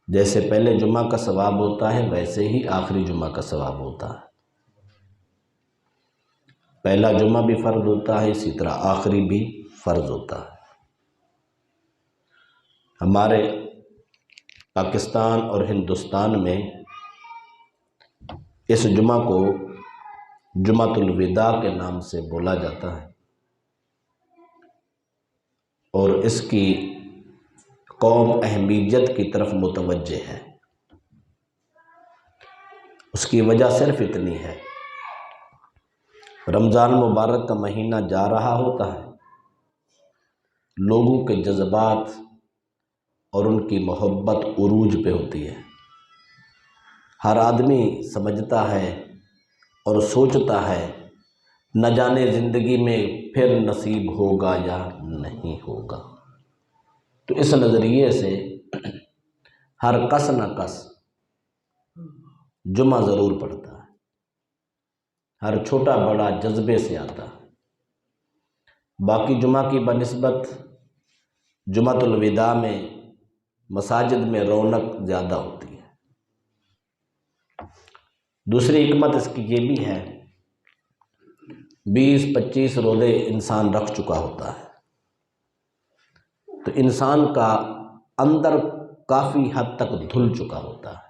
جیسے پہلے جمعہ کا ثواب ہوتا ہے ویسے ہی آخری جمعہ کا ثواب ہوتا ہے۔ پہلا جمعہ بھی فرض ہوتا ہے، اسی طرح آخری بھی فرض ہوتا ہے۔ ہمارے پاکستان اور ہندوستان میں اس جمعہ کو جمعۃ الوداع کے نام سے بولا جاتا ہے، اور اس کی قوم اہمیت کی طرف متوجہ ہے۔ اس کی وجہ صرف اتنی ہے، رمضان مبارک کا مہینہ جا رہا ہوتا ہے، لوگوں کے جذبات اور ان کی محبت عروج پہ ہوتی ہے۔ ہر آدمی سمجھتا ہے اور سوچتا ہے نہ جانے زندگی میں پھر نصیب ہوگا یا نہیں ہوگا۔ تو اس نظریے سے ہر کس نہ کس جمعہ ضرور پڑھتا ہے، ہر چھوٹا بڑا جذبے سے آتا ہے۔ باقی جمعہ کی بنسبت جمعۃ الوداع میں مساجد میں رونق زیادہ ہوتی ہے۔ دوسری حکمت اس کی یہ بھی ہے، 20-25 روزے انسان رکھ چکا ہوتا ہے، تو انسان کا اندر کافی حد تک دھل چکا ہوتا ہے۔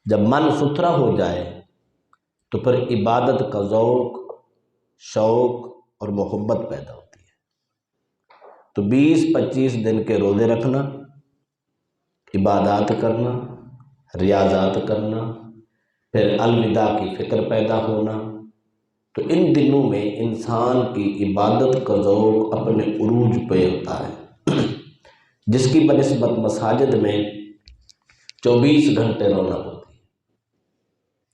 جب من ستھرا ہو جائے تو پھر عبادت کا ذوق، شوق اور محبت پیدا ہوتی ہے۔ تو 20-25 دن کے روزے رکھنا، عبادات کرنا، ریاضات کرنا، پھر الوداع کی فکر پیدا ہونا، تو ان دنوں میں انسان کی عبادت کا ذوق اپنے عروج پہ ہوتا ہے، جس کی بنسبت مساجد میں 24 گھنٹے رونق ہوتی ہے،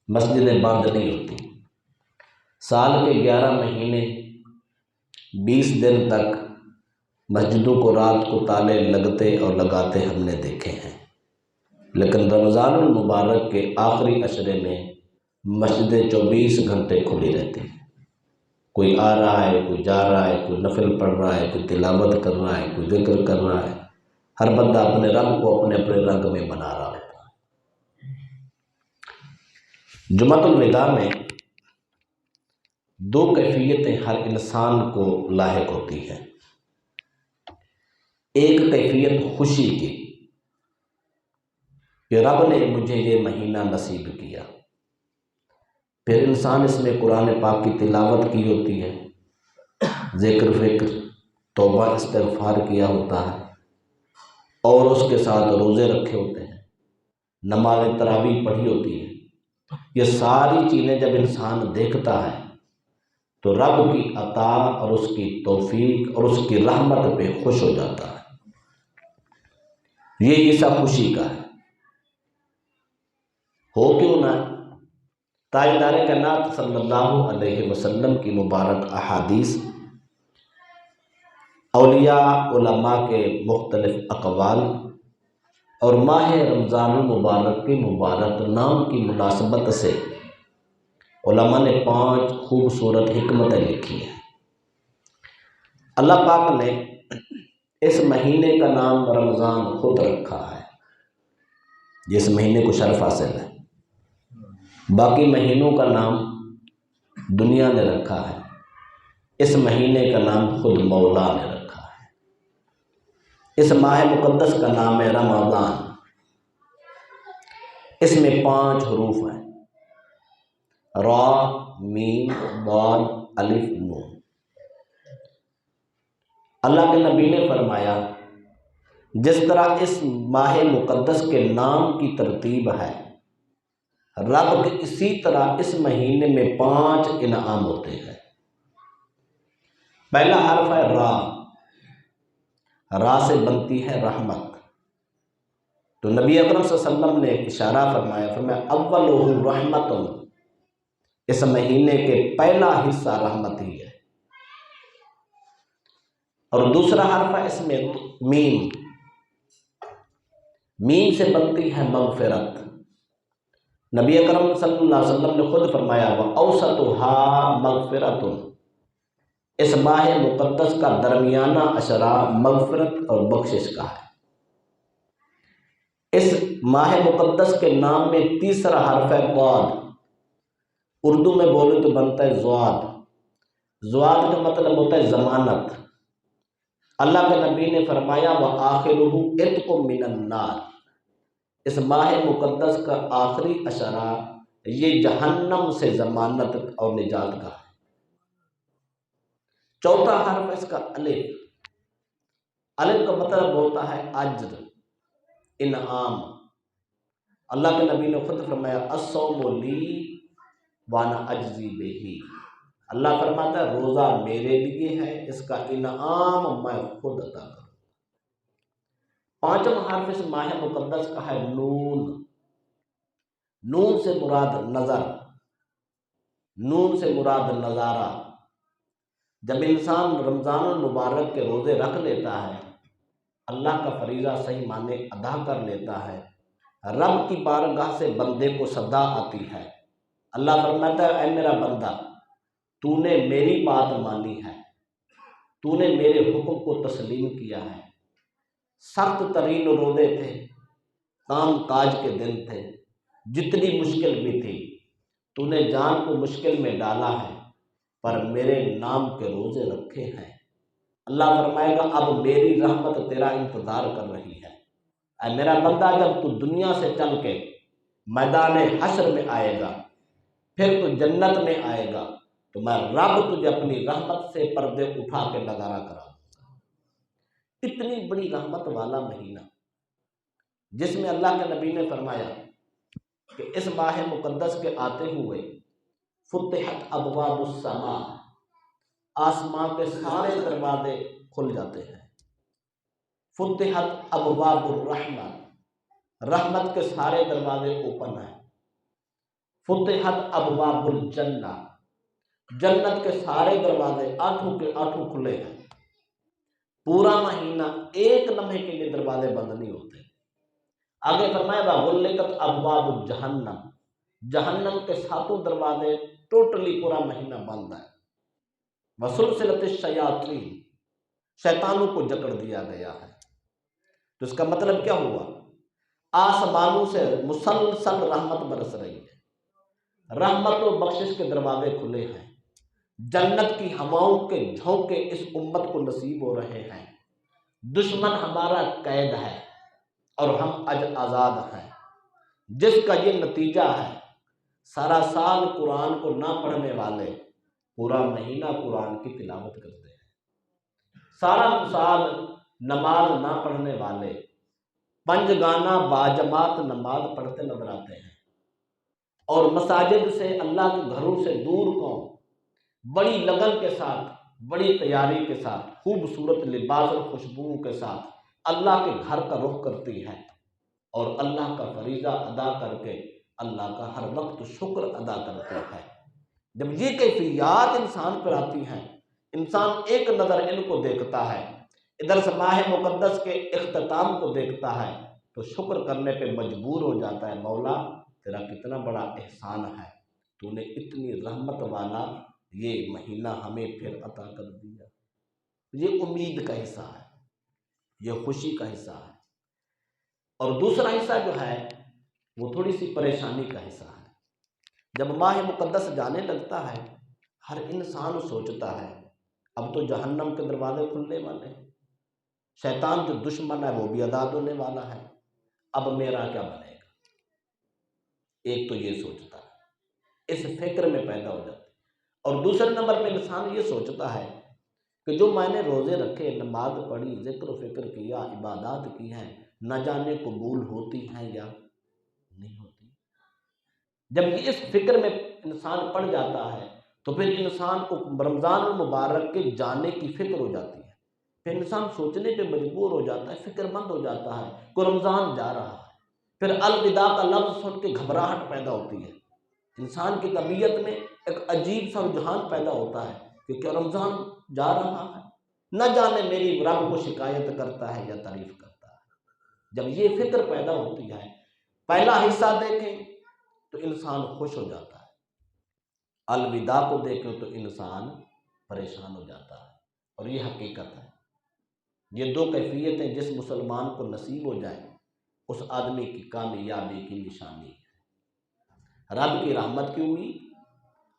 مسجدیں بند نہیں ہوتی۔ سال کے 11 مہینے 20 دن تک مسجدوں کو رات کو تالے لگتے اور لگاتے ہم نے دیکھے ہیں، لیکن رمضان المبارک کے آخری عشرے میں مسجدیں 24 گھنٹے کھلی رہتی ہیں۔ کوئی آ رہا ہے، کوئی جا رہا ہے، کوئی نفل پڑھ رہا ہے، کوئی تلاوت کر رہا ہے، کوئی ذکر کر رہا ہے، ہر بندہ اپنے رب کو اپنے اپنے رنگ میں بنا رہا ہوتا ہے۔ جمعۃ الوداع میں 2 کیفیتیں ہر انسان کو لاحق ہوتی ہیں۔ ایک کیفیت خوشی کی کہ رب نے مجھے یہ مہینہ نصیب کیا، پھر انسان اس میں قرآن پاک کی تلاوت کی ہوتی ہے، ذکر فکر توبہ استغفار کیا ہوتا ہے، اور اس کے ساتھ روزے رکھے ہوتے ہیں، نماز تراویح پڑھی ہوتی ہے۔ یہ ساری چیزیں جب انسان دیکھتا ہے تو رب کی عطا اور اس کی توفیق اور اس کی رحمت پہ خوش ہو جاتا ہے۔ یہ حصہ خوشی کا ہے۔ ہو کیوں نہ تاجدار کائنات صلی اللہ علیہ وسلم کی مبارک احادیث، اولیاء علماء کے مختلف اقوال اور ماہ رمضان المبارک کے مبارک نام کی مناسبت سے علماء نے 5 خوبصورت حکمتیں لکھی ہیں۔ اللہ پاک نے اس مہینے کا نام رمضان خود رکھا ہے، جس مہینے کو شرف حاصل ہے۔ باقی مہینوں کا نام دنیا نے رکھا ہے، اس مہینے کا نام خود مولا نے رکھا ہے۔ اس ماہ مقدس کا نام ہے رمضان۔ اس میں 5 حروف ہیں، را، میم، ضاد، الف، نون۔ اللہ کے نبی نے فرمایا جس طرح اس ماہ مقدس کے نام کی ترتیب ہے، رب کے اسی طرح اس مہینے میں 5 انعام ہوتے ہیں۔ پہلا حرف ہے را، را سے بنتی ہے رحمت۔ تو نبی اکرم صلی اللہ علیہ وسلم نے اشارہ فرمایا اولہ رحمت، اس مہینے کے پہلا حصہ رحمت ہی ہے۔ اور دوسرا حرف ہے اس میں میم، میم سے بنتی ہے مغفرت۔ نبی اکرم صلی اللہ علیہ وسلم نے خود فرمایا وَأَوْسَطُهَا مَغْفِرَةٌ، اس ماہ مقدس کا درمیانہ عشرہ مغفرت اور بخشش کا ہے۔ ماہ مقدس کے نام میں تیسرا حرف ہے ضاد، اردو میں بولے تو بنتا ہے زواد۔ زواد کا مطلب ہوتا ہے ضمانت۔ اللہ کے نبی نے فرمایا وآخرہ عتق من النار، اس ماہ مقدس کا آخری اشارہ یہ جہنم سے ضمانت اور نجات کا ہے۔ چوتھا حرف ہے اس کا الف۔ الف کا مطلب ہوتا ہے اجر، انعام۔ اللہ کے نبی نے خود فرمایا الصوم لی وانا اجزی بہ، اللہ فرماتا ہے روزہ میرے لیے ہے، اس کا انعام میں خود عطا کروں۔ پانچواں حرف اس ماہ مقدس کا ہے نون۔ نون سے مراد نظر، نون سے مراد نظارہ۔ جب انسان رمضان المبارک کے روزے رکھ لیتا ہے، اللہ کا فریضہ صحیح معنی ادا کر لیتا ہے، رب کی بارگاہ سے بندے کو صدا آتی ہے۔ اللہ فرماتا ہے اے میرا بندہ، تو نے میری بات مانی ہے، تو نے میرے حکم کو تسلیم کیا ہے۔ سخت ترین روزے تھے، کام کاج کے دن تھے، جتنی مشکل بھی تھی، تو نے جان کو مشکل میں ڈالا ہے، پر میرے نام کے روزے رکھے ہیں۔ اللہ فرمائے گا اب میری رحمت تیرا انتظار کر رہی ہے۔ اے میرا بندہ، جب تو دنیا سے چل کے میدان حشر میں آئے گا، پھر تو جنت میں آئے گا، تو میں رب تجھے اپنی رحمت سے پردے اٹھا کے نظارہ کراؤں گا۔ اتنی بڑی رحمت والا مہینہ، جس میں اللہ کے نبی نے فرمایا کہ اس ماہ مقدس کے آتے ہوئے فتحت ابواب السماء، آسمان کے سارے دروازے کھل جاتے ہیں۔ فتحت ابواب الرحمہ، رحمت کے سارے دروازے اوپن ہیں۔ فتحت ابواب الجنہ، جنت کے سارے دروازے آٹھوں کے آٹھوں کھلے ہیں۔ پورا مہینہ ایک لمحے کے لیے دروازے بند نہیں ہوتے۔ آگے فرمایا وغلقت ابواب جہنم، جہنم کے ساتوں دروازے ٹوٹلی پورا مہینہ بند ہے۔ وسلسلت الشیاطین، شیطانوں کو جکڑ دیا گیا ہے۔ تو اس کا مطلب کیا ہوا؟ آسمانوں سے مسلسل رحمت برس رہی ہے، رحمت و بخشش کے دروازے کھلے ہیں، جنت کی ہواؤں کے جھونکے اس امت کو نصیب ہو رہے ہیں۔ دشمن ہمارا قید ہے اور ہم آزاد ہیں، جس کا یہ نتیجہ ہے سارا سال قرآن کو نہ پڑھنے والے پورا مہینہ قرآن کی تلاوت کرتے ہیں، سارا سال نماز نہ پڑھنے والے پنج گانا باجماعت نماز پڑھتے نظر آتے ہیں، اور مساجد سے اللہ کے گھروں سے دور قوم بڑی لگن کے ساتھ، بڑی تیاری کے ساتھ، خوبصورت لباس اور خوشبوؤں کے ساتھ اللہ کے گھر کا رخ کرتی ہے، اور اللہ کا فریضہ ادا کر کے اللہ کا ہر وقت شکر ادا کرتا ہے۔ جب یہ کیفیات انسان پر آتی ہیں، انسان ایک نظر ان کو دیکھتا ہے، ادھر سے ماہ مقدس کے اختتام کو دیکھتا ہے، تو شکر کرنے پہ مجبور ہو جاتا ہے، مولا تیرا کتنا بڑا احسان ہے، تو نے اتنی رحمت والا یہ مہینہ ہمیں پھر عطا کر دیا۔ یہ امید کا حصہ ہے، یہ خوشی کا حصہ ہے۔ اور دوسرا حصہ جو ہے وہ تھوڑی سی پریشانی کا حصہ ہے۔ جب ماہ مقدس جانے لگتا ہے، ہر انسان سوچتا ہے اب تو جہنم کے دروازے کھلنے والے ہیں، شیطان جو دشمن ہے وہ بھی آزاد ہونے والا ہے، اب میرا کیا بنے گا؟ ایک تو یہ سوچتا ہے، اس فکر میں پیدا ہو جاتا ہے۔ اور دوسرے نمبر پہ انسان یہ سوچتا ہے کہ جو میں نے روزے رکھے، نماز پڑھی، ذکر و فکر کیا، عبادات کی ہیں، نہ جانے قبول ہوتی ہیں یا نہیں ہوتی۔ جب یہ اس فکر میں انسان پڑ جاتا ہے تو پھر انسان کو رمضان المبارک کے جانے کی فکر ہو جاتی ہے، پھر انسان سوچنے پہ مجبور ہو جاتا ہے، فکر مند ہو جاتا ہے کہ رمضان جا رہا ہے، پھر الوداع کا لفظ سن کے گھبراہٹ پیدا ہوتی ہے، انسان کی طبیعت میں ایک عجیب سا رجحان پیدا ہوتا ہے کہ کیا رمضان جا رہا ہے، نہ جانے میری رب کو شکایت کرتا ہے یا تعریف کرتا ہے۔ جب یہ فکر پیدا ہوتی ہے، پہلا حصہ دیکھیں تو انسان خوش ہو جاتا ہے، الوداع کو دیکھیں تو انسان پریشان ہو جاتا ہے، اور یہ حقیقت ہے۔ یہ دو کیفیتیں جس مسلمان کو نصیب ہو جائیں اس آدمی کی کامیابی کی نشانی ہے۔ رب کی رحمت کی امید،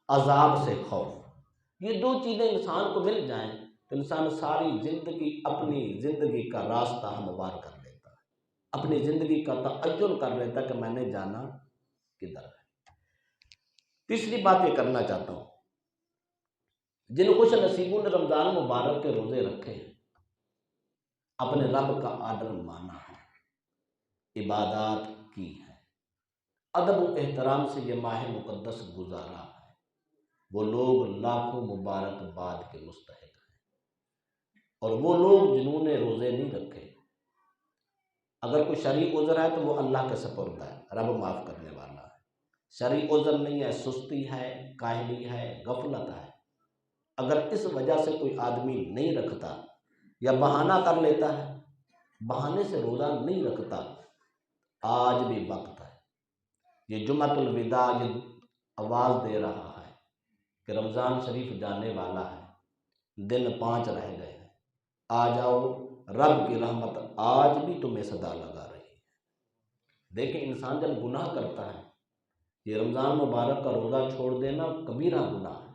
عذاب سے خوف، یہ دو چیزیں انسان کو مل جائیں تو انسان ساری زندگی اپنی زندگی کا راستہ ہموار کر لیتا ہے، اپنی زندگی کا تعین کر لیتا ہے کہ میں نے جانا کدھر ہے۔ تیسری بات یہ کرنا چاہتا ہوں، جن خوش نصیبوں نے رمضان مبارک کے روزے رکھے ہیں، اپنے رب کا آرڈر مانا ہے، عبادات کی ہے، ادب و احترام سے یہ ماہ مقدس گزارا ہے، وہ لوگ لاکھوں مبارکباد کے مستحق ہیں۔ اور وہ لوگ جنہوں نے روزے نہیں رکھے، اگر کوئی شرعی عذر ہے تو وہ اللہ کے سپرد ہے، رب معاف کرنے والا ہے۔ شرعی عذر نہیں ہے، سستی ہے، کاہلی ہے، غفلت ہے، اگر اس وجہ سے کوئی آدمی نہیں رکھتا یا بہانہ کر لیتا ہے، بہانے سے روزہ نہیں رکھتا، آج بھی وقت ہے۔ یہ جمعۃ الوداع یہ آواز دے رہا ہے کہ رمضان شریف جانے والا ہے، دن 5 رہ گئے ہیں، آ جاؤ، رب کی رحمت آج بھی تمہیں صدا لگا رہی ہے۔ دیکھیں انسان جب گناہ کرتا ہے، یہ رمضان مبارک کا روزہ چھوڑ دینا کبیرہ گناہ ہے۔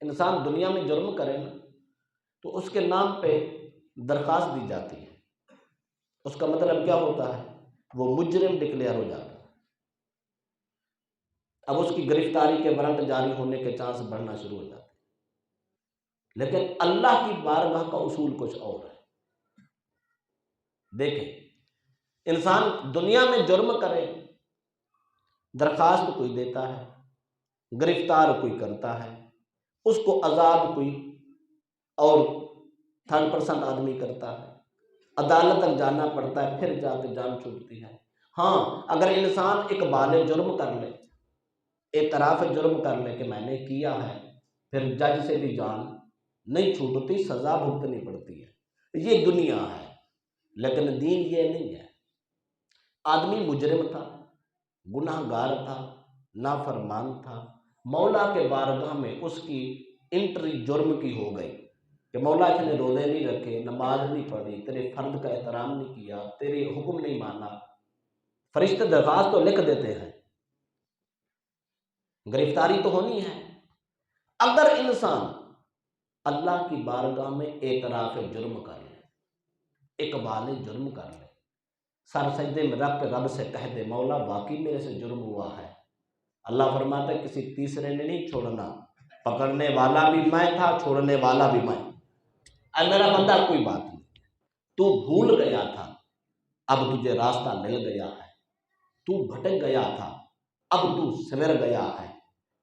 انسان دنیا میں جرم کرے نا تو اس کے نام پہ درخواست دی جاتی ہے، اس کا مطلب کیا ہوتا ہے؟ وہ مجرم ڈکلیئر ہو جاتا ہے، اب اس کی گرفتاری کے وارنٹ جاری ہونے کے چانس بڑھنا شروع ہو جاتے ہیں۔ لیکن اللہ کی بارگاہ کا اصول کچھ اور ہے۔ دیکھیں انسان دنیا میں جرم کرے، درخواست کوئی دیتا ہے، گرفتار کوئی کرتا ہے، اس کو آزاد کوئی اور 3% آدمی کرتا ہے، عدالت تک جانا پڑتا ہے، پھر جا کے جان چھوٹتی ہے۔ ہاں اگر انسان اقبال جرم کر لے، اعتراف جرم کر لے کہ میں نے کیا ہے، پھر جج سے بھی جان نہیں چھوٹتی، سزا بھگتنی پڑتی ہے۔ یہ دنیا ہے، لیکن دین یہ نہیں ہے۔ آدمی مجرم تھا، گناہ گار تھا، نافرمان تھا، مولا کے بارگاہ میں اس کی انٹری جرم کی ہو گئی کہ مولا اس نے روزے نہیں رکھے، نماز نہیں پڑھی، تیرے فرض کا احترام نہیں کیا، تیرے حکم نہیں مانا۔ فرشتے درخواست تو لکھ دیتے ہیں، گرفتاری تو ہونی ہے۔ اگر انسان اللہ کی بارگاہ میں اعتراف جرم کر لے، اقبال جرم کر لے، سر سجدے میں رکھ کے رب سے کہہ دے مولا واقعی میرے سے جرم ہوا ہے، اللہ فرماتا ہے کسی تیسرے نے نہیں چھوڑنا، پکڑنے والا بھی میں تھا، چھوڑنے والا بھی میں۔ اے میرا بندہ کوئی بات نہیں، تو بھول گیا تھا، اب تجھے راستہ مل گیا ہے، تو بھٹک گیا تھا، اب تو سمر گیا ہے،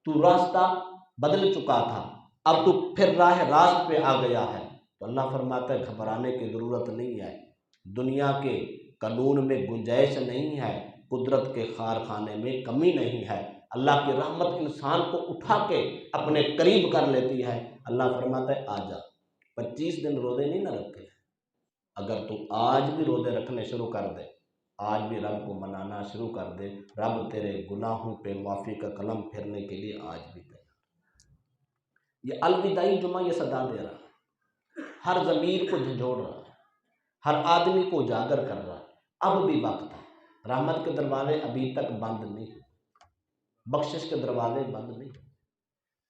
تو راستہ بدل چکا تھا، اب تو پھر راہ راست پہ آ گیا ہے۔ تو اللہ فرماتا ہے گھبرانے کی ضرورت نہیں ہے، دنیا کے قانون میں گنجائش نہیں ہے، قدرت کے کارخانے میں کمی نہیں ہے۔ اللہ کی رحمت انسان کو اٹھا کے اپنے قریب کر لیتی ہے۔ اللہ فرماتا ہے آ جا، 25 دن روزے نہیں نہ رکھے، اگر تو آج بھی روزے رکھنے شروع کر دے، آج بھی رب کو منانا شروع کر دے، رب تیرے گناہوں پہ معافی کا قلم پھیرنے کے لیے آج بھی تیار۔ یہ الوداعی جمعہ یہ صدا دے رہا ہے، ہر ضمیر کو جھنجھوڑ رہا ہے، ہر آدمی کو اجاگر کر رہا ہے، اب بھی وقت ہے، رحمت کے دروازے ابھی تک بند نہیں ہوئے، بخشش کے دروازے بند نہیں ہوئے،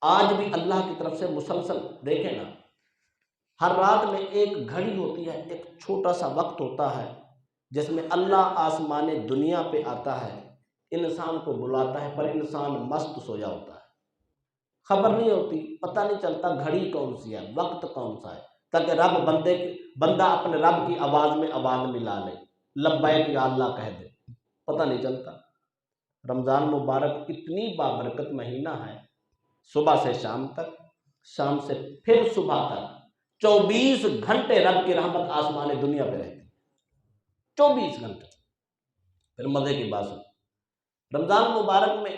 آج بھی اللہ کی طرف سے مسلسل دیکھیں نا، ہر رات میں ایک گھڑی ہوتی ہے، ایک چھوٹا سا وقت ہوتا ہے جس میں اللہ آسمان دنیا پہ آتا ہے، انسان کو بلاتا ہے، پر انسان مست سویا ہوتا ہے، خبر نہیں ہوتی، پتہ نہیں چلتا گھڑی کون سی ہے، وقت کون سا ہے، تاکہ بندہ اپنے رب کی آواز میں آواز ملا لے، لبیک یا اللہ کہہ دے، پتہ نہیں چلتا۔ رمضان مبارک اتنی بابرکت مہینہ ہے، صبح سے شام تک، شام سے پھر صبح تک 24 گھنٹے رب کی رحمت آسمان دنیا پہ رہتی ہے، 24 گھنٹے۔ پھر مزے کی بات سن، رمضان مبارک میں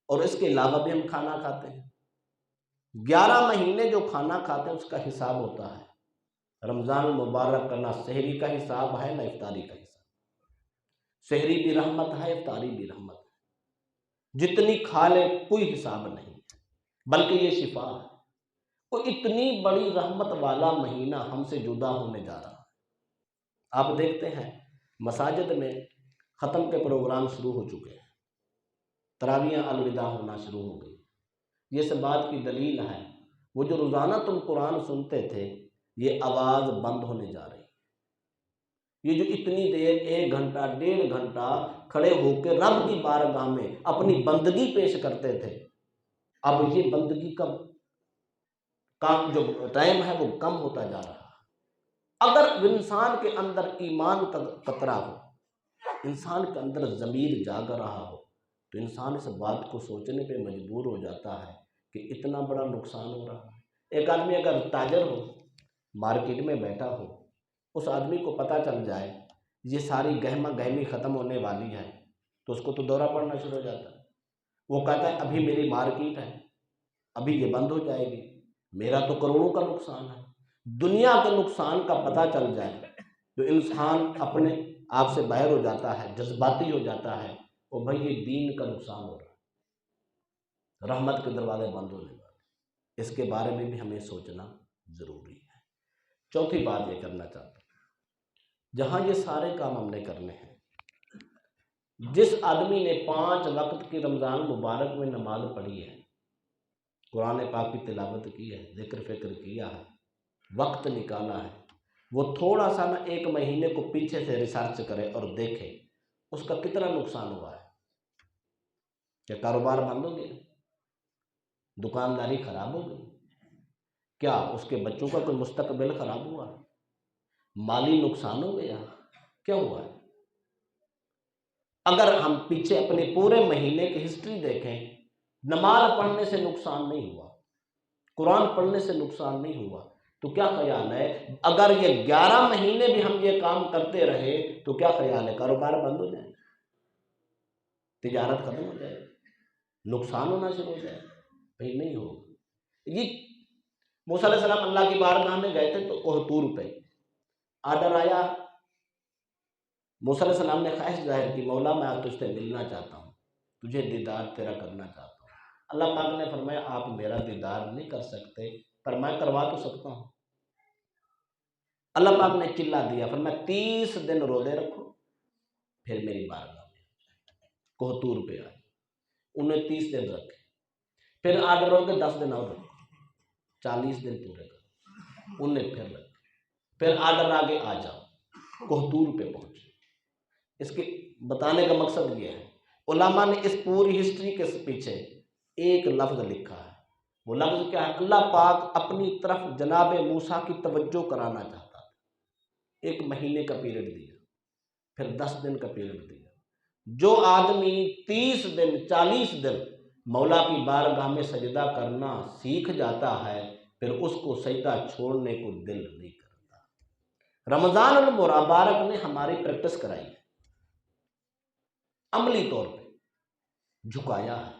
اور اس کے علاوہ بھی ہم کھانا کھاتے ہیں، 11 مہینے جو کھانا کھاتے ہیں اس کا حساب ہوتا ہے۔ رمضان مبارک کا نہ سحری کا حساب ہے نہ افطاری کا حساب، سحری بھی رحمت ہے، افطاری بھی رحمت ہے، جتنی کھا لے کوئی حساب نہیں، بلکہ یہ شفا ہے۔ وہ اتنی بڑی رحمت والا مہینہ ہم سے جدا ہونے جا رہا ہے۔ آپ دیکھتے ہیں مساجد میں ختم کے پروگرام شروع ہو چکے ہیں، تراویحیں الوداع ہونا شروع ہو گئی۔ یہ سب بات کی دلیل ہے وہ جو روزانہ تم قرآن سنتے تھے یہ آواز بند ہونے جا رہی ہے۔ یہ جو اتنی دیر 1 گھنٹہ 1.5 گھنٹہ کھڑے ہو کے رب کی بارگاہ میں اپنی بندگی پیش کرتے تھے، اب یہ بندگی کا جو ٹائم ہے وہ کم ہوتا جا رہا ہے۔ اگر انسان کے اندر ایمان کا قطرہ ہو، انسان کے اندر ضمیر جاگ رہا ہو، تو انسان اس بات کو سوچنے پہ مجبور ہو جاتا ہے کہ اتنا بڑا نقصان ہو رہا ہے۔ ایک آدمی اگر تاجر ہو، مارکیٹ میں بیٹھا ہو، اس آدمی کو پتہ چل جائے یہ ساری گہما گہمی ختم ہونے والی ہے تو اس کو تو دورہ پڑنا شروع ہو جاتا ہے۔ وہ کہتا ہے ابھی میری مارکیٹ ہے، ابھی یہ بند ہو جائے گی، میرا تو کروڑوں کا نقصان ہے۔ دنیا کے نقصان کا پتہ چل جائے تو انسان اپنے آپ سے باہر ہو جاتا ہے، جذباتی ہو جاتا ہے، اور بھائی یہ دین کا نقصان ہو رہا ہے، رحمت کے دروازے بند ہونے والے، اس کے بارے میں بھی ہمیں سوچنا ضروری ہے۔ چوتھی بات یہ کرنا چاہتا ہوں، جہاں یہ سارے کام ہم نے کرنے ہیں، جس آدمی نے 5 وقت کی رمضان مبارک میں نماز پڑھی ہے، قرآن پاک کی تلاوت کی ہے، ذکر فکر کیا ہے، وقت نکالا ہے، وہ تھوڑا سا نا 1 مہینے کو پیچھے سے ریسرچ کرے اور دیکھے اس کا کتنا نقصان ہوا ہے۔ کیا کاروبار بند ہو گیا؟ دکانداری خراب ہو گئی؟ کیا اس کے بچوں کا کوئی مستقبل خراب ہوا؟ مالی نقصان ہو گیا؟ کیا ہوا ہے؟ اگر ہم پیچھے اپنے پورے مہینے کی ہسٹری دیکھیں، نماز پڑھنے سے نقصان نہیں ہوا، قرآن پڑھنے سے نقصان نہیں ہوا، تو کیا خیال ہے اگر یہ 11 مہینے بھی ہم یہ کام کرتے رہے تو کیا خیال ہے کاروبار بند ہو جائے، تجارت ختم ہو جائے، نقصان ہونا شروع ہو جائے؟ بھائی نہیں ہوگا۔ یہ موسیٰ علیہ السلام اللہ کی بارگاہ میں گئے تھے تو کوہ پہ آرڈر آیا، موسیٰ علیہ السلام نے خواہش ظاہر کی، مولا میں آج تجھ سے ملنا چاہتا ہوں، تجھے دیدار تیرا کرنا چاہتا ہوں۔ اللہ پاک نے فرمایا آپ میرا دیدار نہیں کر سکتے پر میں کروا تو سکتا ہوں۔ اللہ پاک نے چلا دیا، فرمایا 30 دن روزے رکھو پھر میری بارگاہ میں کوہ طور پہ آئے، انہیں 30 دن رکھے، پھر آرڈر ہو کے 10 دن اور رکھو، 40 دن پورے کرو، انہیں پھر رکھے، پھر آرڈر آگے آ جاؤ، کوہ طور پہ پہنچے۔ اس کے بتانے کا مقصد یہ ہے، علماء نے اس پوری ہسٹری کے پیچھے ایک لفظ لکھا ہے، وہ لفظ کیا ہے؟ اللہ پاک اپنی طرف جناب موسیٰ کی توجہ کرانا چاہتا تھا۔ 1 مہینے کا پیریڈ دیا، پھر 10 دن کا پیریڈ دیا۔ جو آدمی 30 دن 40 دن مولا کی بارگاہ میں سجدہ کرنا سیکھ جاتا ہے پھر اس کو سجدہ چھوڑنے کو دل نہیں کرتا۔ رمضان المبارک نے ہماری پریکٹس کرائی ہے، عملی طور پہ جھکایا ہے،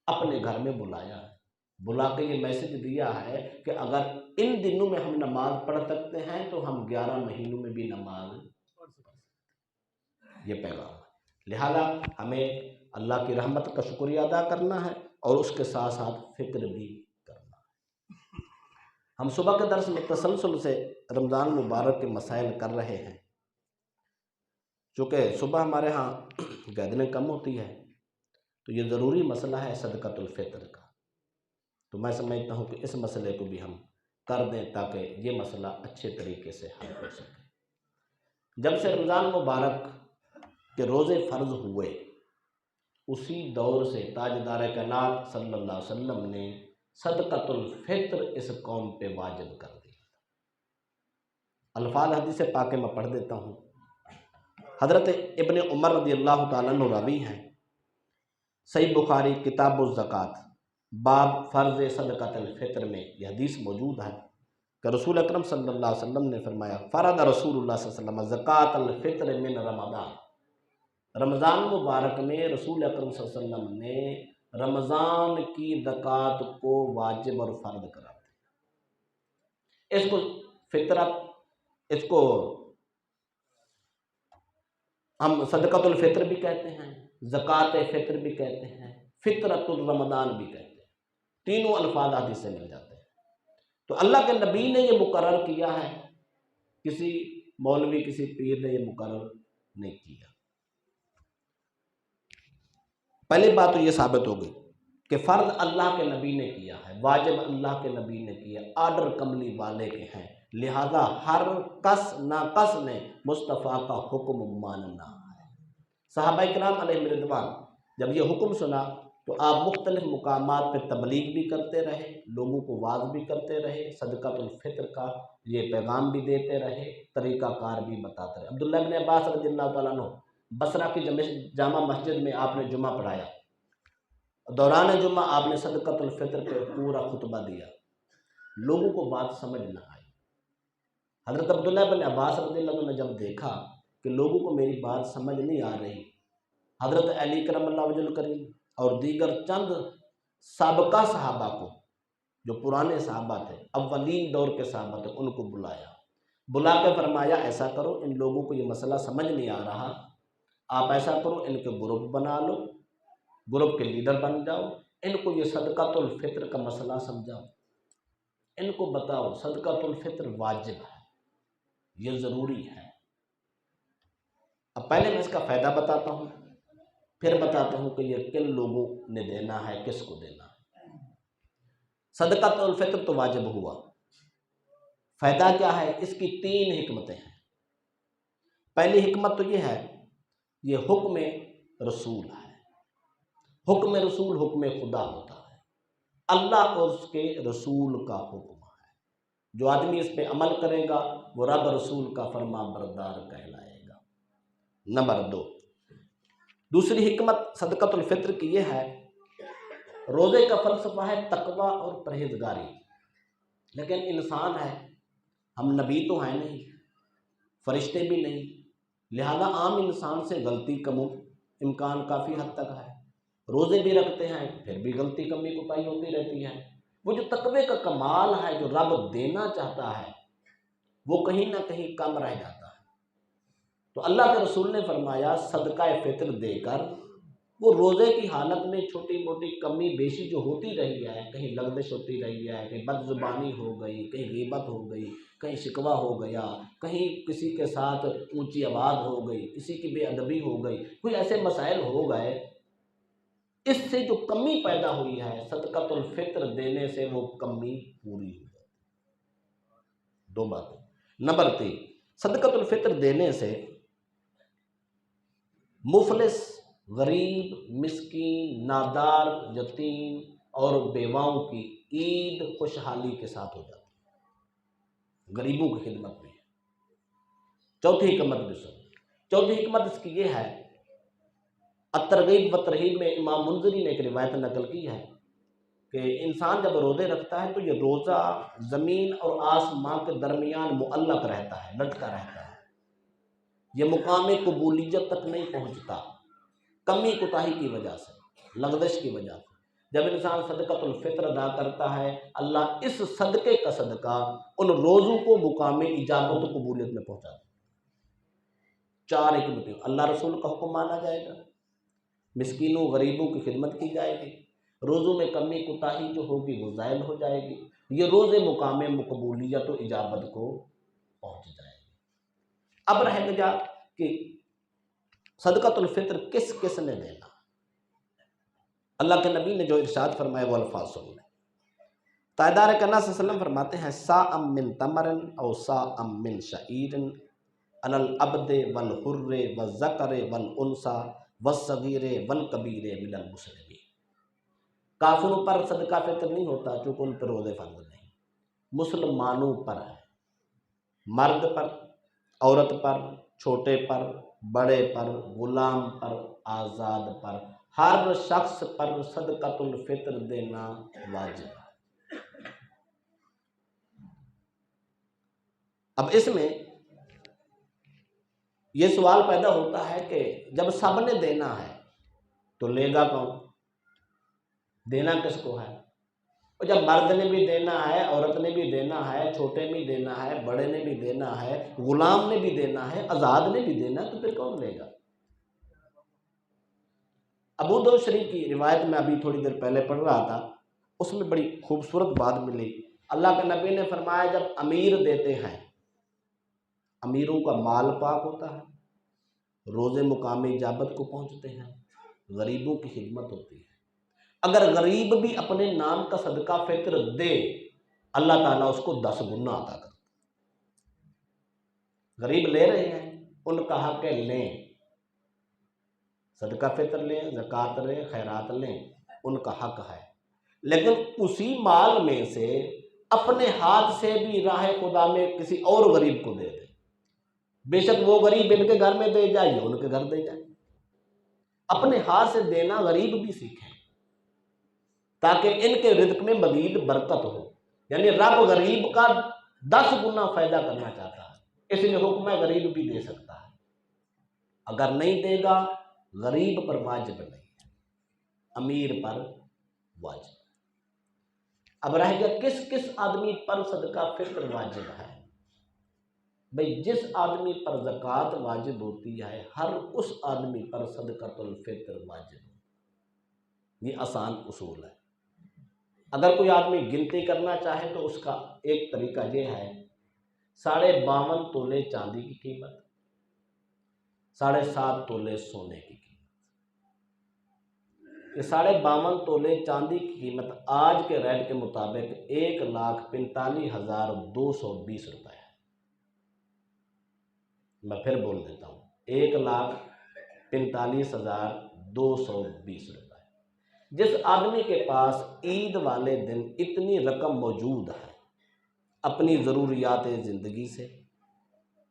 اپنے گھر میں بلایا ہے، بلا کے یہ میسج دیا ہے کہ اگر ان دنوں میں ہم نماز پڑھ سکتے ہیں تو ہم 11 مہینوں میں بھی نماز پڑھ سکتے ہیں۔ یہ پیغام ہے، لہذا ہمیں اللہ کی رحمت کا شکریہ ادا کرنا ہے اور اس کے ساتھ ساتھ فکر بھی کرنا ہے۔ ہم صبح کے درس میں تسلسل سے رمضان مبارک کے مسائل کر رہے ہیں، چونکہ صبح ہمارے ہاں گیدرنگ کم ہوتی ہے تو یہ ضروری مسئلہ ہے صدقۃ الفطر کا، تو میں سمجھتا ہوں کہ اس مسئلے کو بھی ہم کر دیں تاکہ یہ مسئلہ اچھے طریقے سے حل ہو سکے۔ جب سے رمضان مبارک کے روزے فرض ہوئے اسی دور سے تاجدار کائنات صلی اللہ علیہ وسلم نے صدقۃ الفطر اس قوم پہ واجب کر دیا۔ الفاظ حدیث پاک میں پڑھ دیتا ہوں۔ حضرت ابن عمر رضی اللہ تعالیٰ عنہ راوی ہیں، صحیح بخاری کتاب الزکوٰۃ باب فرض صدقۃ الفطر میں یہ حدیث موجود ہے کہ رسول اکرم صلی اللہ علیہ وسلم نے فرمایا فرض رسول اللہ صلی اللہ علیہ وسلم زکوٰۃ الفطر من رمضان، رمضان مبارک میں رسول اکرم صلی اللہ علیہ وسلم نے رمضان کی زکوٰۃ کو واجب اور فرض کرا دیا۔ اس کو فطرت، اس کو ہم صدقۃ الفطر بھی کہتے ہیں، زکوٰۃ فطر بھی کہتے ہیں، فطرت الرمضان بھی کہتے ہیں، تینوں الفاظ حدیث سے مل جاتے ہیں۔ تو اللہ کے نبی نے یہ مقرر کیا ہے، کسی مولوی کسی پیر نے یہ مقرر نے کیا۔ پہلی بات تو یہ ثابت ہو گئی کہ فرض اللہ کے نبی نے کیا ہے، واجب اللہ کے نبی نے کیا، آرڈر کملی والے کے ہیں، لہذا ہر کس ناقص نے مصطفیٰ کا حکم ماننا ہے۔ صحابہ کرام علیہ رضوان جب یہ حکم سنا تو آپ مختلف مقامات پہ تبلیغ بھی کرتے رہے، لوگوں کو واعظ بھی کرتے رہے، صدقۃ الفطر کا یہ پیغام بھی دیتے رہے، طریقہ کار بھی بتاتے رہے۔ عبداللہ بن عباس رضی اللہ تعالیٰ عنہ بصرہ کی جامع مسجد میں آپ نے جمعہ پڑھایا، دوران جمعہ آپ نے صدقۃ الفطر پہ پورا خطبہ دیا، لوگوں کو بات سمجھ نہ آئی۔ حضرت عبداللہ بن عباس رضی اللہ عنہ نے جب دیکھا کہ لوگوں کو میری بات سمجھ نہیں آ رہی، حضرت علی کرم اللہ وجہ الکریم اور دیگر چند سابقہ صحابہ کو، جو پرانے صحابہ تھے، اولین دور کے صحابہ تھے، ان کو بلا کے فرمایا ایسا کرو، ان لوگوں کو یہ مسئلہ سمجھ نہیں آ رہا، آپ ایسا کرو ان کے گروپ بنا لو، گروپ کے لیڈر بن جاؤ، ان کو یہ صدقۃ الفطر کا مسئلہ سمجھاؤ، ان کو بتاؤ صدقۃ الفطر واجب ہے، یہ ضروری ہے۔ اب پہلے میں اس کا فائدہ بتاتا ہوں، پھر بتاتا ہوں کہ یہ کن لوگوں نے دینا ہے، کس کو دینا ہے۔ صدقۃ الفطر تو واجب ہوا، فائدہ کیا ہے؟ اس کی 3 حکمتیں ہیں۔ پہلی حکمت تو یہ ہے، یہ حکم رسول ہے۔ حکم رسول حکم خدا ہوتا ہے، اللہ اور اس کے رسول کا حکم ہے۔ جو آدمی اس پہ عمل کرے گا وہ رب رسول کا فرما بردار کہلائے گا۔ نمبر 2، دوسری حکمت صدقۃ الفطر کی یہ ہے، روزے کا فلسفہ ہے تقویٰ اور پرہیزگاری، لیکن انسان ہے، ہم نبی تو ہیں نہیں، فرشتے بھی نہیں، لہذا عام انسان سے غلطی کا امکان کافی حد تک ہے، روزے بھی رکھتے ہیں پھر بھی غلطی کمی کوتاہی ہوتی رہتی ہے۔ وہ جو تقوی کا کمال ہے جو رب دینا چاہتا ہے وہ کہیں نہ کہیں کم رہ جاتا ہے۔ تو اللہ کے رسول نے فرمایا صدقہ فطر دے کر وہ روزے کی حالت میں چھوٹی موٹی کمی بیشی جو ہوتی رہی ہے، کہیں لغزش ہوتی رہی ہے، کہیں بد زبانی ہو گئی، کہیں غیبت ہو گئی، کہیں شکوہ ہو گیا، کہیں کسی کے ساتھ اونچی آواز ہو گئی، کسی کی بے ادبی ہو گئی، کوئی ایسے مسائل ہو گئے، اس سے جو کمی پیدا ہوئی ہے صدقۃ الفطر دینے سے وہ کمی پوری ہو جاتی ہے۔ 2 باتیں۔ نمبر 3، صدقۃ الفطر دینے سے مفلس، غریب، مسکین، نادار، یتیم اور بیواؤں کی عید خوشحالی کے ساتھ ہو جاتی ہے، غریبوں کی خدمت میں ہے۔ چوتھی حکمت بھی سن، چوتھی حکمت اس کی یہ ہے، الترغیب و ترہیب میں امام منذری نے ایک روایت نقل کی ہے کہ انسان جب روزے رکھتا ہے تو یہ روزہ زمین اور آسمان کے درمیان معلق رہتا ہے، لٹکا رہتا ہے، یہ مقام قبولیت تک نہیں پہنچتا، کمی کوتاہی کی وجہ سے، لغزش کی وجہ سے۔ جب انسان صدقۃ الفطر ادا کرتا ہے اللہ اس صدقے کا صدقہ ان روزوں کو مقام اجابت و قبولیت میں پہنچاتا ہے۔ 4 حکمتیں، اللہ رسول کا حکم مانا جائے گا، مسکینوں غریبوں کی خدمت کی جائے گی، روزوں میں کمی کوتاہی جو ہوگی وہ زائل ہو جائے گی، یہ روزے مقام قبولیت و اجابت کو پہنچ جائے گی۔ اب رہ گیا کہ صدقۃ الفطر کس کس نے دینا۔ اللہ کے نبی نے جو ارشاد فرمایا وہ الفاظ سن لیں۔ تاجدار کنا صلی اللہ علیہ وسلم فرماتے ہیں ساء من تمر او ساء من شعیر علی العبد والحر والذکر والانثی والصغیر والکبیر من المسلمین۔ کافروں پر صدقہ فطر نہیں ہوتا چونکہ ان پر روزے فرض نہیں، مسلمانوں پر ہے، مرد پر، عورت پر، چھوٹے پر، بڑے پر، غلام پر، آزاد پر، ہر شخص پر صدقۃ الفطر دینا واجب ہے۔ اب اس میں یہ سوال پیدا ہوتا ہے کہ جب سب نے دینا ہے تو لے گا کون؟ دینا کس کو ہے؟ اور جب مرد نے بھی دینا ہے، عورت نے بھی دینا ہے، چھوٹے نے بھی دینا ہے، بڑے نے بھی دینا ہے، غلام نے بھی دینا ہے، آزاد نے بھی دینا ہے، تو پھر کون لے گا؟ ابو داؤد شریف کی روایت میں ابھی تھوڑی دیر پہلے پڑھ رہا تھا، اس میں بڑی خوبصورت بات ملی۔ اللہ کے نبی نے فرمایا جب امیر دیتے ہیں، امیروں کا مال پاک ہوتا ہے، روزے مقام اجابت کو پہنچتے ہیں، غریبوں کی خدمت ہوتی ہے۔ اگر غریب بھی اپنے نام کا صدقہ فطر دے، اللہ تعالیٰ اس کو 10 گنا عطا کرتا ہے۔ غریب لے رہے ہیں، ان کا حق ہے لیں، صدقہ فطر لیں، زکوٰۃ لیں، خیرات لیں، ان کا حق ہے، لیکن اسی مال میں سے اپنے ہاتھ سے بھی راہ خدا میں کسی اور غریب کو دے دیں، بے شک وہ غریب ان کے گھر میں دے جائے یا ان کے گھر دے جائے۔ اپنے ہاتھ سے دینا غریب بھی سیکھیں تاکہ ان کے رزق میں مزید برکت ہو۔ یعنی رب غریب کا 10 گنا فائدہ کرنا چاہتا ہے، اس لیے حکم ہے غریب بھی دے سکتا ہے۔ اگر نہیں دے گا، غریب پر واجب نہیں ہے، امیر پر واجب۔ اب رہ گیا کس کس آدمی پر صدقہ فطر واجب ہے؟ بھئی جس آدمی پر زکوٰۃ واجب ہوتی ہے، ہر اس آدمی پر صدقۃ الفطر واجب ہے۔ یہ آسان اصول ہے۔ اگر کوئی آدمی گنتی کرنا چاہے تو اس کا ایک طریقہ یہ ہے، 52.5 تولے چاندی کی قیمت، 7.5 تولے سونے کی قیمت۔ یہ 52.5 تولے چاندی کی قیمت آج کے ریٹ کے مطابق 1,45,220 روپے ہے۔ میں پھر بول دیتا ہوں، 1,45,220 روپے۔ جس آدمی کے پاس عید والے دن اتنی رقم موجود ہے، اپنی ضروریات زندگی سے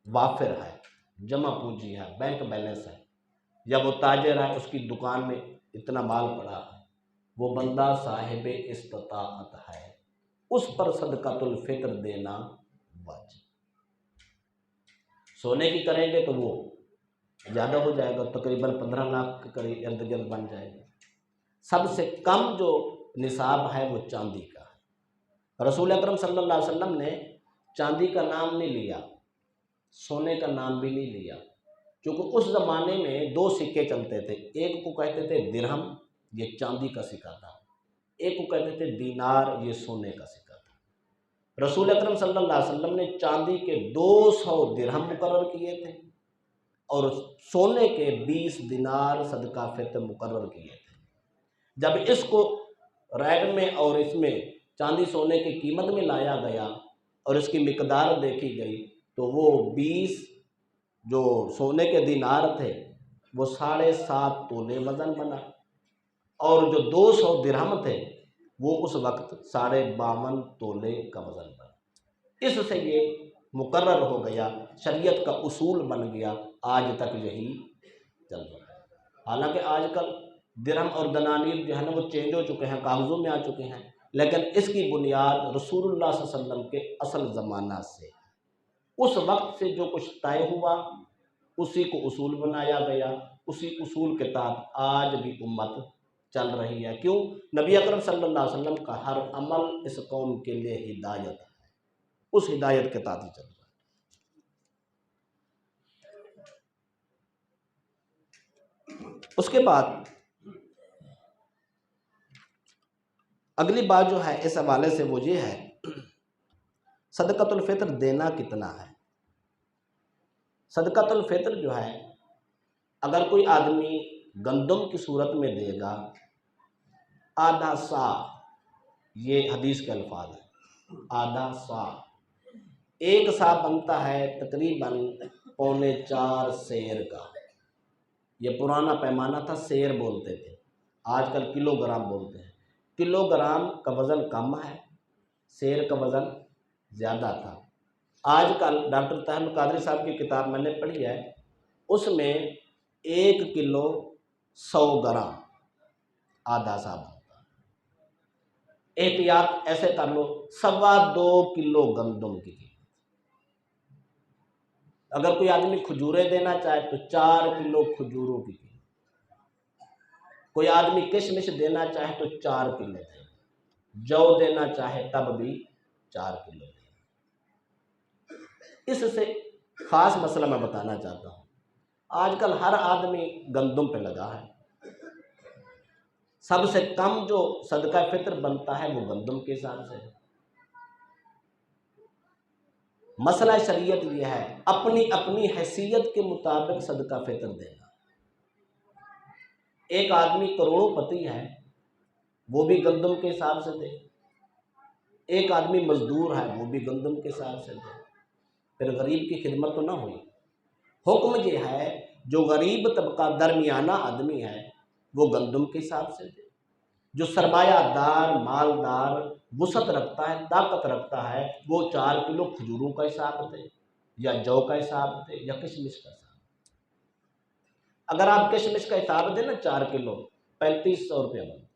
وافر ہے، جمع پونجی ہے، بینک بیلنس ہے، یا وہ تاجر ہے، اس کی دکان میں اتنا مال پڑا ہے، وہ بندہ صاحب استطاعت ہے، اس پر صدقۃ الفطر دینا واجب۔ سونے کی کریں گے تو وہ زیادہ ہو جائے گا، تقریباً 15 لاکھ کے قریب ارد گرد بن جائے گا۔ سب سے کم جو نصاب ہے وہ چاندی کا ہے۔ رسول اکرم صلی اللہ علیہ وسلم نے چاندی کا نام نہیں لیا، سونے کا نام بھی نہیں لیا، کیونکہ اس زمانے میں 2 سکے چلتے تھے، ایک کو کہتے تھے درہم، یہ چاندی کا سکہ تھا، ایک کو کہتے تھے دینار، یہ سونے کا سکہ تھا۔ رسول اکرم صلی اللہ علیہ وسلم نے چاندی کے 200 درہم مقرر کیے تھے اور سونے کے 20 دینار صدقہ فطر مقرر کیے تھے۔ جب اس کو ریٹ میں اور اس میں چاندی سونے کی قیمت میں لایا گیا اور اس کی مقدار دیکھی گئی تو وہ 20 جو سونے کے دینار تھے وہ 7.5 تولے وزن بنا، اور جو 200 درہم تھے وہ اس وقت 52.5 تولے کا وزن بنا۔ اس سے یہ مقرر ہو گیا، شریعت کا اصول بن گیا، آج تک یہی چل رہا ہے۔ حالانکہ آج کل درہم اور دنانیر جو ہے نا وہ چینج ہو چکے ہیں، کاغذوں میں آ چکے ہیں، لیکن اس کی بنیاد رسول اللہ صلی اللہ علیہ وسلم کے اصل زمانہ سے، اس وقت سے جو کچھ طے ہوا اسی کو اصول بنایا گیا، اسی اصول کے تحت آج بھی امت چل رہی ہے۔ کیوں؟ نبی اکرم صلی اللہ علیہ وسلم کا ہر عمل اس قوم کے لیے ہدایت ہے، اس ہدایت کے تحت ہی چل رہا ہے۔ اس کے بعد اگلی بات جو ہے اس حوالے سے وہ یہ ہے، صدقۃ الفطر دینا کتنا ہے؟ صدقۃ الفطر جو ہے، اگر کوئی آدمی گندم کی صورت میں دے گا آدھا سا، یہ حدیث کے الفاظ ہیں، آدھا سا، 1 سا بنتا ہے تقریباً 3.25 سیر کا۔ یہ پرانا پیمانہ تھا، سیر بولتے تھے، آج کل کلو گرام بولتے ہیں۔ کلو گرام کا وزن کم ہے، سیر کا وزن زیادہ تھا۔ آج کل ڈاکٹر طاہر القادری صاحب کی کتاب میں نے پڑھی ہے، اس میں 1 کلو 100 گرام آدھا سا بنتا ہے۔ احتیاط ایسے کر لو 2.25 کلو گندم کی قیمت۔ اگر کوئی آدمی کھجوریں دینا چاہے تو 4 کلو کھجوروں کی قیمت، کوئی آدمی کشمش دینا چاہے تو 4 کلو دے، جو دینا چاہے تب بھی 4 کلو دے۔ اس سے خاص مسئلہ میں بتانا چاہتا ہوں، آج کل ہر آدمی گندم پہ لگا ہے، سب سے کم جو صدقہ فطر بنتا ہے وہ گندم کے حساب سے ہے۔ مسئلہ شریعت یہ ہے اپنی اپنی حیثیت کے مطابق صدقہ فطر دینا۔ ایک آدمی کروڑوں پتی ہے، وہ بھی گندم کے حساب سے دے، ایک آدمی مزدور ہے وہ بھی گندم کے حساب سے دے، پھر غریب کی خدمت تو نہ ہوئی۔ حکم یہ ہے جو غریب طبقہ درمیانہ آدمی ہے وہ گندم کے حساب سے دے، جو سرمایہ دار مالدار وسعت رکھتا ہے طاقت رکھتا ہے وہ 4 کلو کھجوروں کا حساب دے یا جو کا حساب دے یا کشمش کا حساب دے۔ اگر آپ کشمش کا حساب دیں نا 4 کلو 3500 روپیہ بنتا،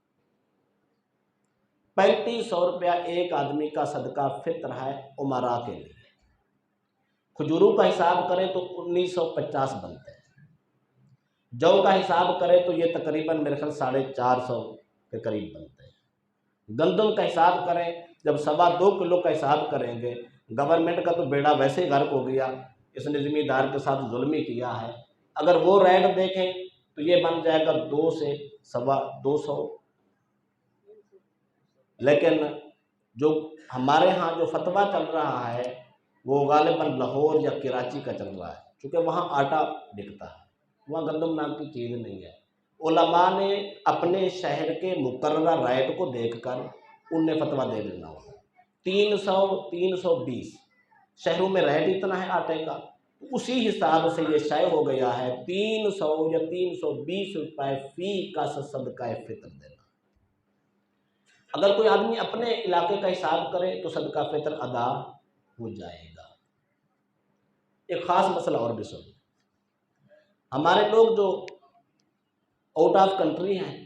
3500 روپیہ ایک آدمی کا صدقہ فطر ہے امراء کے لیے۔ کھجوروں کا حساب کریں تو 1950 بنتے ہیں، جو کا حساب کریں تو یہ تقریباً میرے خیال 450 کے قریب بنتے ہیں۔ گندم کا حساب کریں جب 2.25 کلو کا حساب کریں گے، گورنمنٹ کا تو بیڑا ویسے ہی غرق ہو گیا، اس نے زمیندار کے ساتھ ظلم ہی کیا ہے۔ اگر وہ ریٹ دیکھیں تو یہ بن جائے گا 2 سے 2.25۔ لیکن جو ہمارے ہاں جو فتویٰ چل رہا ہے وہ غالباً لاہور یا کراچی کا چل رہا ہے، چونکہ وہاں آٹا بکتا ہے، وہاں گندم نام کی چیز نہیں ہے۔ علماء نے اپنے شہر کے مقررہ ریٹ کو دیکھ کر ان نے فتویٰ دے دینا ہوگا۔ 300 320 شہروں میں ریٹ اتنا ہے آٹے کا، اسی حساب سے یہ شائع ہو گیا ہے 300 یا 320 روپے فی کا صدقہ فطر دینا۔ اگر کوئی آدمی اپنے علاقے کا حساب کرے تو صدقہ فطر ادا ہو جائے گا۔ ایک خاص مسئلہ اور بھی سنیں، ہمارے لوگ جو آؤٹ آف کنٹری ہیں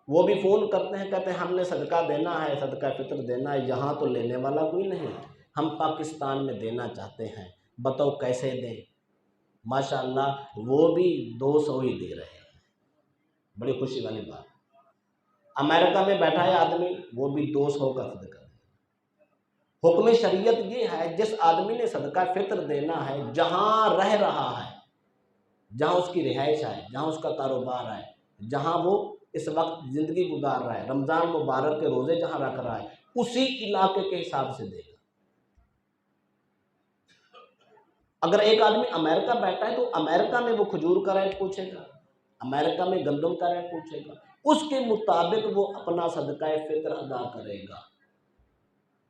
وہ بھی فون کرتے ہیں، کہتے ہیں ہم نے صدقہ دینا ہے، صدقہ فطر دینا ہے، یہاں تو لینے والا کوئی نہیں، ہم پاکستان میں دینا چاہتے ہیں، بتاؤ کیسے دیں؟ ماشاءاللہ وہ بھی 200 ہی دے رہے ہیں، بڑی خوشی والی بات۔ امریکہ میں بیٹھا ہے آدمی وہ بھی 200 کا صدقہ دے۔ حکم شریعت یہ ہے جس آدمی نے صدقہ فطر دینا ہے جہاں رہ رہا ہے، جہاں اس کی رہائش ہے، جہاں اس کا کاروبار ہے، جہاں وہ اس وقت زندگی گزار رہا ہے، رمضان مبارک کے روزے جہاں رکھ رہا ہے، اسی علاقے کے حساب سے دے گا۔ اگر ایک آدمی امریکہ بیٹھا ہے تو امریکہ میں وہ کھجور کا ریٹ پوچھے گا، امریکہ میں گندم کا ریٹ پوچھے گا، اس کے مطابق وہ اپنا صدقہ فطر ادا کرے گا۔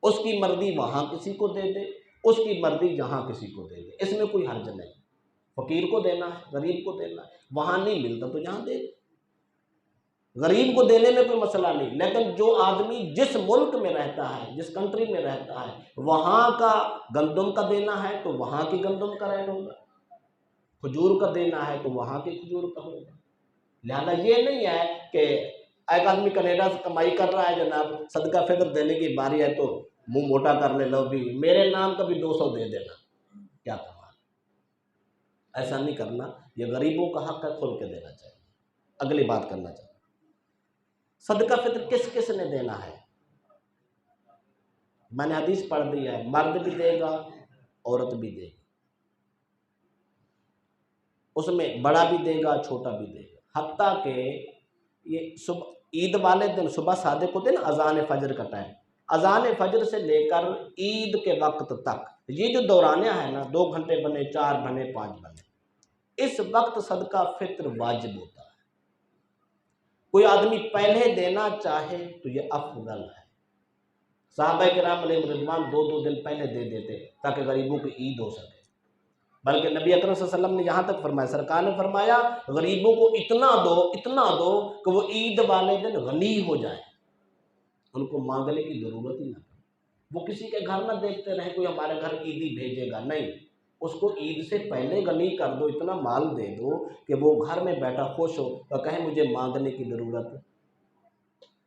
اس کی مرضی وہاں کسی کو دے دے، اس کی مرضی یہاں کسی کو دے دے، اس میں کوئی حرج نہیں۔ فقیر کو دینا ہے، غریب کو دینا ہے، وہاں نہیں ملتا تو یہاں دے دے، غریب کو دینے میں کوئی مسئلہ نہیں۔ لیکن جو آدمی جس ملک میں رہتا ہے، جس کنٹری میں رہتا ہے، وہاں کا گندم کا دینا ہے تو وہاں کی گندم کا ریٹ ہوگا، کھجور کا دینا ہے تو وہاں کی کھجور کا ہوگا۔ لہذا یہ نہیں ہے کہ ایک آدمی کینیڈا سے کمائی کر رہا ہے جناب صدقہ فطر دینے کی باری ہے تو منہ موٹا کر لے، لو بھی میرے نام کا بھی 200 دے دینا، کیا کمال۔ ایسا نہیں کرنا، یہ غریبوں کا حق ہے، کھول کے دینا چاہیے۔ اگلی بات کرنا چاہیے، صدقہ فطر کس کس نے دینا ہے؟ میں نے حدیث پڑھ دی ہے، مرد بھی دے گا عورت بھی دے گی، اس میں بڑا بھی دے گا چھوٹا بھی دے گا، حتیٰ کہ یہ صبح عید والے دن صبح صادق ہوتے نا اذان فجر کا ٹائم، اذان فجر سے لے کر عید کے وقت تک یہ جو دورانیہ ہے نا، 2 گھنٹے بنے 4 بنے 5 بنے، اس وقت صدقہ فطر واجب ہوتا ہے۔ کوئی آدمی پہلے دینا چاہے تو یہ افضل ہے۔ صحابہ کرام علیہ رضوان 2 دن پہلے دے دیتے تاکہ غریبوں کی عید ہو سکے، بلکہ نبی اکرم صلی اللہ علیہ وسلم نے یہاں تک فرمایا، سرکار نے فرمایا غریبوں کو اتنا دو کہ وہ عید والے دن غنی ہو جائیں، ان کو مانگنے کی ضرورت ہی نہ پڑے، وہ کسی کے گھر نہ دیکھتے رہے کوئی ہمارے گھر عیدی بھیجے گا، نہیں، اس کو عید سے پہلے غنی کر دو، اتنا مال دے دو کہ وہ گھر میں بیٹھا خوش ہو اور کہے مجھے مانگنے کی ضرورت ہے۔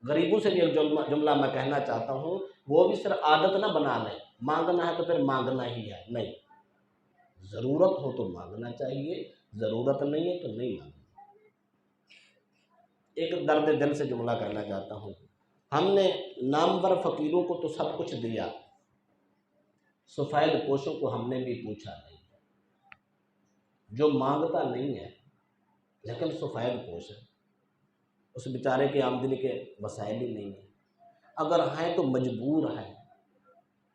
غریبوں سے بھی ایک جملہ میں کہنا چاہتا ہوں، وہ بھی صرف عادت نہ بنا لیں، مانگنا ہے تو پھر مانگنا ہی ہے، نہیں، ضرورت ہو تو مانگنا چاہیے، ضرورت نہیں ہے تو نہیں مانگنا۔ ایک درد دل سے جملہ کہنا چاہتا ہوں، ہم نے نامور فقیروں کو تو سب کچھ دیا، سفید پوشوں کو ہم نے بھی پوچھا نہیں۔ جو مانگتا نہیں ہے لیکن سفید پوش ہے، اس بیچارے کی آمدنی کے وسائل ہی نہیں ہیں، اگر ہیں تو مجبور ہے،